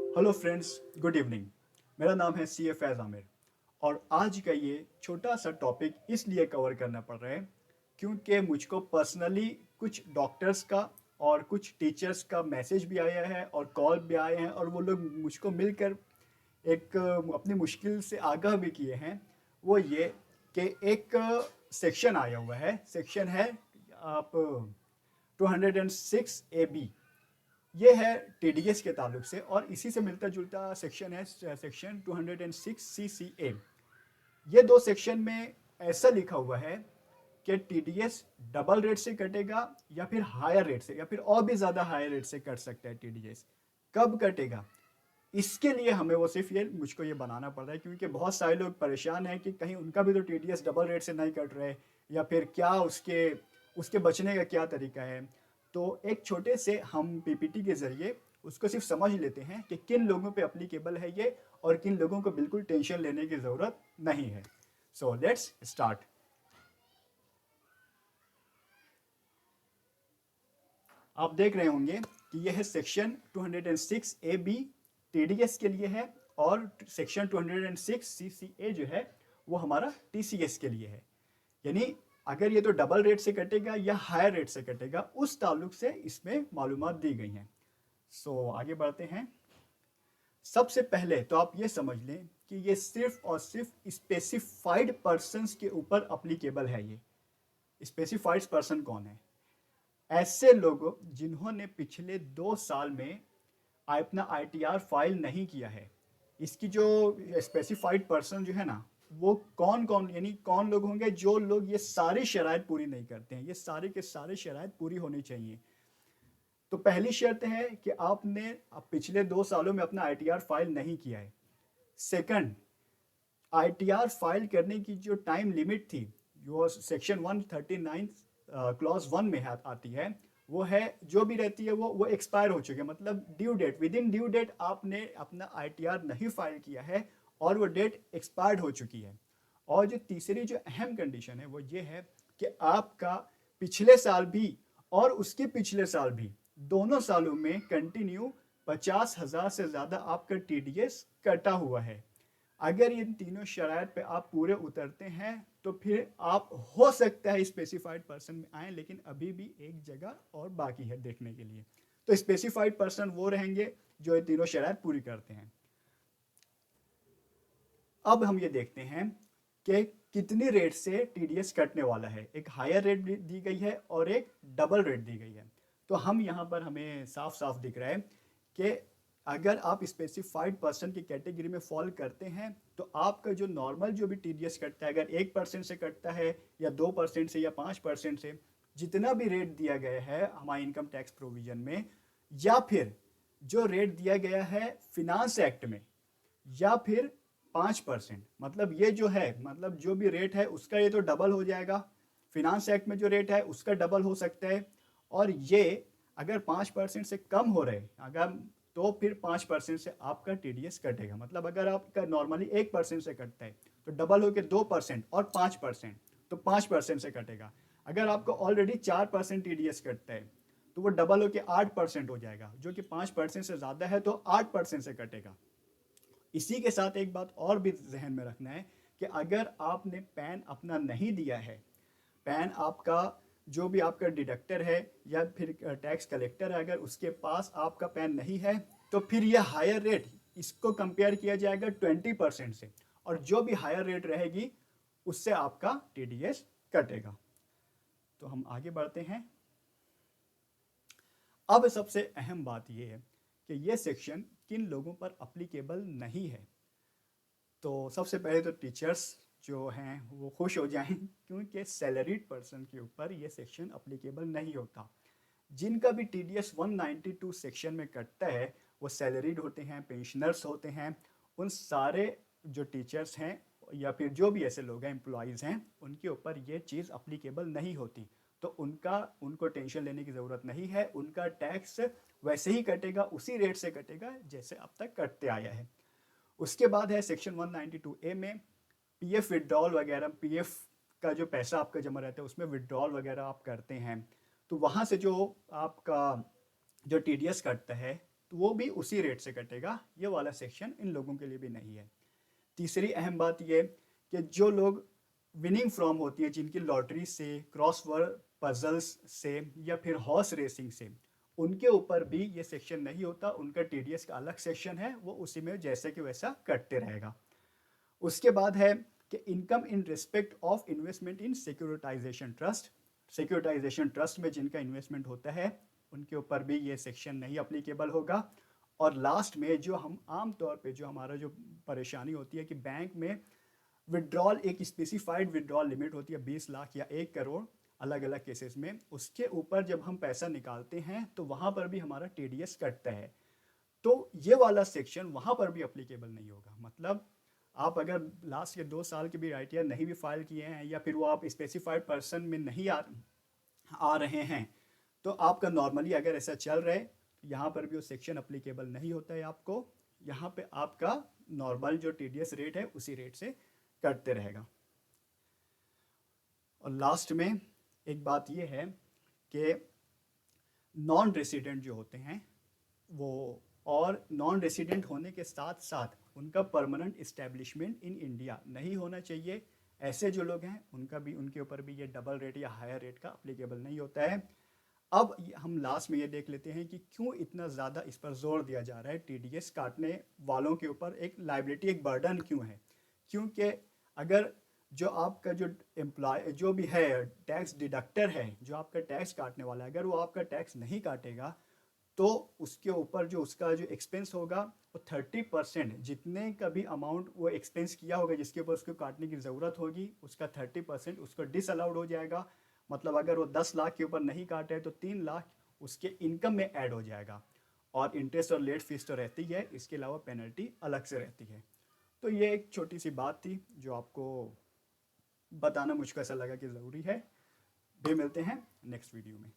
Hello friends, good evening. मेरा नाम है सी ए फैज़ आमिर और आज का ये छोटा सा टॉपिक इसलिए कवर करना पड़ रहा है क्योंकि मुझको पर्सनली कुछ डॉक्टर्स का और कुछ टीचर्स का मैसेज भी आया है और कॉल भी आए हैं और वो लोग मुझको मिलकर एक अपनी मुश्किल से आगाह भी किए हैं। वो ये कि एक सेक्शन आया हुआ है, सेक्शन है आप 206 ए बी। ये है टीडीएस के ताल्लुक से और इसी से मिलता जुलता सेक्शन है सेक्शन 206 सी सी ए। ये दो सेक्शन में ऐसा लिखा हुआ है कि टीडीएस डबल रेट से कटेगा या फिर हायर रेट से या फिर और भी ज़्यादा हायर रेट से कट सकता है टीडीएस। कब कटेगा, इसके लिए हमें वो सिर्फ ये मुझको ये बनाना पड़ रहा है क्योंकि बहुत सारे लोग परेशान हैं कि कहीं उनका भी तो टीडीएस डबल रेट से नहीं कट रहे या फिर क्या उसके उसके बचने का क्या तरीका है। तो एक छोटे से हम पीपीटी के ज़रिए उसको सिर्फ समझ लेते हैं कि किन लोगों पे अप्लीकेबल है ये और किन लोगों को बिल्कुल टेंशन लेने की ज़रूरत नहीं है। So let's start. आप देख रहे होंगे कि यह है सेक्शन 206 ए बी टीडीएस के लिए है और सेक्शन 206 सी सी ए जो है वो हमारा टीसीएस के लिए है। यानी अगर ये तो डबल रेट से कटेगा या हायर रेट से कटेगा उस ताल्लुक से इसमें मालूमात दी गई हैं। सो आगे बढ़ते हैं। सबसे पहले तो आप ये समझ लें कि ये सिर्फ और सिर्फ स्पेसिफाइड पर्सन्स के ऊपर अप्लीकेबल है। ये स्पेसिफाइड पर्सन कौन है? ऐसे लोगों जिन्होंने पिछले 2 साल में अपना आईटीआर फाइल नहीं किया है। इसकी जो स्पेसिफाइड पर्सन जो है ना, वो कौन कौन यानी कौन लोग होंगे? जो लोग ये सारी शराइत पूरी नहीं करते हैं। ये सारे के सारे शराइत पूरी होनी चाहिए। तो पहली शर्त है कि आपने पिछले 2 सालों में अपना आईटीआर फाइल नहीं किया है। सेकंड, आईटीआर फाइल करने की जो टाइम लिमिट थी, जो सेक्शन 139 क्लॉज 1 में आती है, वो है जो भी रहती है वो एक्सपायर हो चुकी है। मतलब due date, within due date आपने अपना आईटीआर नहीं फाइल किया है और वो डेट एक्सपायर्ड हो चुकी है। और जो तीसरी जो अहम कंडीशन है वो ये है कि आपका पिछले साल भी और उसके पिछले साल भी दोनों सालों में कंटिन्यू 50,000 से ज़्यादा आपका टीडीएस कटा हुआ है। अगर इन तीनों शराइत पे आप पूरे उतरते हैं तो फिर आप हो सकता है स्पेसिफाइड पर्सन में आए, लेकिन अभी भी एक जगह और बाकी है देखने के लिए। तो स्पेसिफाइड पर्सन वो रहेंगे जो ये तीनों शराइत पूरी करते हैं। अब हम ये देखते हैं कि कितनी रेट से टीडीएस कटने वाला है। एक हायर रेट दी गई है और एक डबल रेट दी गई है। तो हम यहाँ पर हमें साफ साफ दिख रहा है कि अगर आप स्पेसिफाइड पर्सन की कैटेगरी में फॉल करते हैं तो आपका जो नॉर्मल जो भी टीडीएस कटता है, अगर 1% से कटता है या 2% से या 5% से, जितना भी रेट दिया गया है हमारे इनकम टैक्स प्रोविजन में, या फिर जो रेट दिया गया है फिनांस एक्ट में, या फिर 5%, मतलब ये जो है, मतलब जो भी रेट है उसका ये तो डबल हो जाएगा। फिनांस एक्ट में जो रेट है उसका डबल हो सकता है। और ये अगर 5% से कम हो रहे अगर, तो फिर 5% से आपका टीडीएस कटेगा। मतलब अगर आपका नॉर्मली 1% से कटता है तो डबल होकर 2% और 5%, तो 5% से कटेगा। अगर आपको ऑलरेडी 4% टीडीएस कटता है तो वो डबल होकर 8% हो जाएगा, जो कि 5% से ज़्यादा है तो 8% से कटेगा। इसी के साथ एक बात और भी जहन में रखना है कि अगर आपने पैन अपना नहीं दिया है, पैन आपका जो भी आपका डिडक्टर है या फिर टैक्स कलेक्टर है, अगर उसके पास आपका पैन नहीं है तो फिर यह हायर रेट, इसको कंपेयर किया जाएगा 20% से, और जो भी हायर रेट रहेगी उससे आपका टीडीएस कटेगा। तो हम आगे बढ़ते हैं। अब सबसे अहम बात यह है कि यह सेक्शन किन लोगों पर अप्लीकेबल नहीं है। तो सबसे पहले तो टीचर्स जो हैं वो खुश हो जाएं क्योंकि सैलरीड पर्सन के ऊपर ये सेक्शन अप्लीकेबल नहीं होता। जिनका भी टीडीएस 192 सेक्शन में कटता है वो सैलरीड होते हैं, पेंशनर्स होते हैं। उन सारे जो टीचर्स हैं या फिर जो भी ऐसे लोग हैं, एम्प्लॉयज़ हैं, उनके ऊपर ये चीज़ अप्लीकेबल नहीं होती। तो उनको टेंशन लेने की ज़रूरत नहीं है। उनका टैक्स वैसे ही कटेगा, उसी रेट से कटेगा जैसे अब तक कटते आया है। उसके बाद है सेक्शन 192 ए में पीएफ विड्रॉल वगैरह, पीएफ का जो पैसा आपका जमा रहता है उसमें विड्रॉल वगैरह आप करते हैं, तो वहाँ से जो आपका जो टीडीएस कटता है तो वो भी उसी रेट से कटेगा। ये वाला सेक्शन इन लोगों के लिए भी नहीं है। तीसरी अहम बात ये कि जो लोग विनिंग फ्रॉम होती है, जिनकी लॉटरी से, क्रॉसवर्ड पजल्स से या फिर हॉर्स रेसिंग से, उनके ऊपर भी ये सेक्शन नहीं होता। उनका टीडीएस का अलग सेक्शन है, वो उसी में जैसे कि वैसा कटते रहेगा। उसके बाद है कि income in respect of investment in securitisation trust. Securitisation trust में जिनका इन्वेस्टमेंट होता है उनके ऊपर भी ये सेक्शन नहीं अप्लीकेबल होगा। और लास्ट में जो हम आम तौर पे जो हमारा जो परेशानी होती है कि बैंक में विड्रॉल, एक स्पेसिफाइड विड्रॉल लिमिट होती है 20 लाख या 1 करोड़ अलग अलग केसेस में, उसके ऊपर जब हम पैसा निकालते हैं तो वहाँ पर भी हमारा टीडीएस कटता है। तो ये वाला सेक्शन वहाँ पर भी अप्लीकेबल नहीं होगा। मतलब आप अगर लास्ट के 2 साल के भी आईटीआर नहीं भी फाइल किए हैं या फिर वो आप स्पेसिफाइड पर्सन में नहीं आ रहे हैं, तो आपका नॉर्मली अगर ऐसा चल रहा है तो यहाँ पर भी वो सेक्शन अप्लीकेबल नहीं होता है आपको। यहाँ पे आपका नॉर्मल जो टीडीएस रेट है उसी रेट से कटते रहेगा। और लास्ट में एक बात ये है कि नॉन रेसिडेंट जो होते हैं वो, और नॉन रेसिडेंट होने के साथ साथ उनका परमानेंट इस्टेब्लिशमेंट इन इंडिया नहीं होना चाहिए। ऐसे जो लोग हैं उनका भी, उनके ऊपर भी ये डबल रेट या हायर रेट का अप्लीकेबल नहीं होता है। अब हम लास्ट में ये देख लेते हैं कि क्यों इतना ज़्यादा इस पर जोर दिया जा रहा है टीडीएस काटने वालों के ऊपर एक लाइबिलिटी, एक बर्डन क्यों है। क्योंकि अगर जो आपका जो एम्प्लॉय जो भी है टैक्स डिडक्टर है, जो आपका टैक्स काटने वाला है, अगर वो आपका टैक्स नहीं काटेगा तो उसके ऊपर जो उसका जो एक्सपेंस होगा वो 30%, जितने का भी अमाउंट वो एक्सपेंस किया होगा जिसके ऊपर उसको काटने की ज़रूरत होगी, उसका 30% उसको डिसअलाउड हो जाएगा। मतलब अगर वो 10 लाख के ऊपर नहीं काटे है तो 3 लाख उसके इनकम में ऐड हो जाएगा। और इंटरेस्ट और लेट फीस तो रहती है, इसके अलावा पेनल्टी अलग से रहती है। तो ये एक छोटी सी बात थी जो आपको बताना मुझको ऐसा लगा कि ज़रूरी है। फिर मिलते हैं नेक्स्ट वीडियो में।